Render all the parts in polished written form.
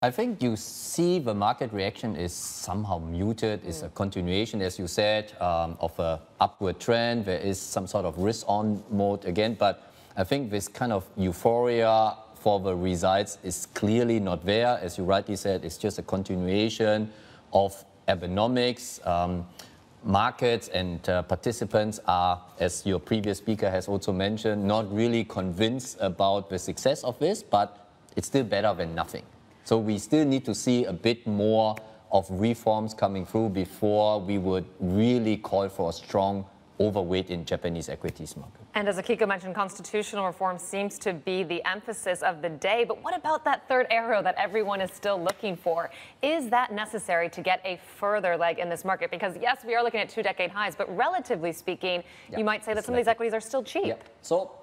I think you see the market reaction is somehow muted. It's a continuation, as you said, of an upward trend. There is some sort of risk-on mode again, but I think this kind of euphoria for the results is clearly not there. As you rightly said, it's just a continuation of Abenomics. Markets and participants are, as your previous speaker has also mentioned, not really convinced about the success of this, but it's still better than nothing. So we still need to see a bit more of reforms coming through before we would really call for a strong overweight in Japanese equities market. And as Akiko mentioned, constitutional reform seems to be the emphasis of the day. But what about that third arrow that everyone is still looking for? Is that necessary to get a further leg in this market? Because yes, we are looking at 2-decade highs, but relatively speaking, you might say that some of these equities are still cheap. So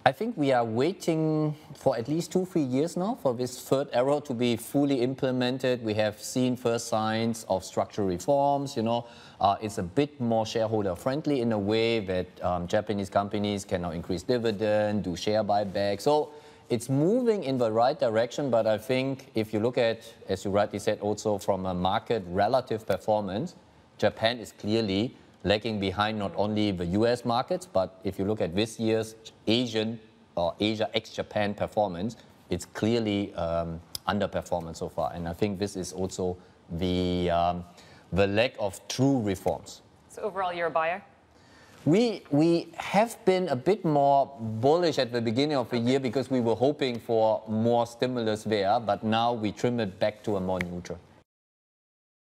I think we are waiting for at least 2-3 years now for this third arrow to be fully implemented. We have seen first signs of structural reforms. It's a bit more shareholder friendly in a way that Japanese companies can now increase dividend, do share buyback. So it's moving in the right direction, but I think if you look at, as you rightly said, also from a market relative performance, Japan is clearly lagging behind not only the US markets, but if you look at this year's Asian or Asia ex-Japan performance, it's clearly underperformance so far. And I think this is also the lack of true reforms. So overall, you're a buyer? We have been a bit more bullish at the beginning of the year because we were hoping for more stimulus there, but now we trim it back to a more neutral.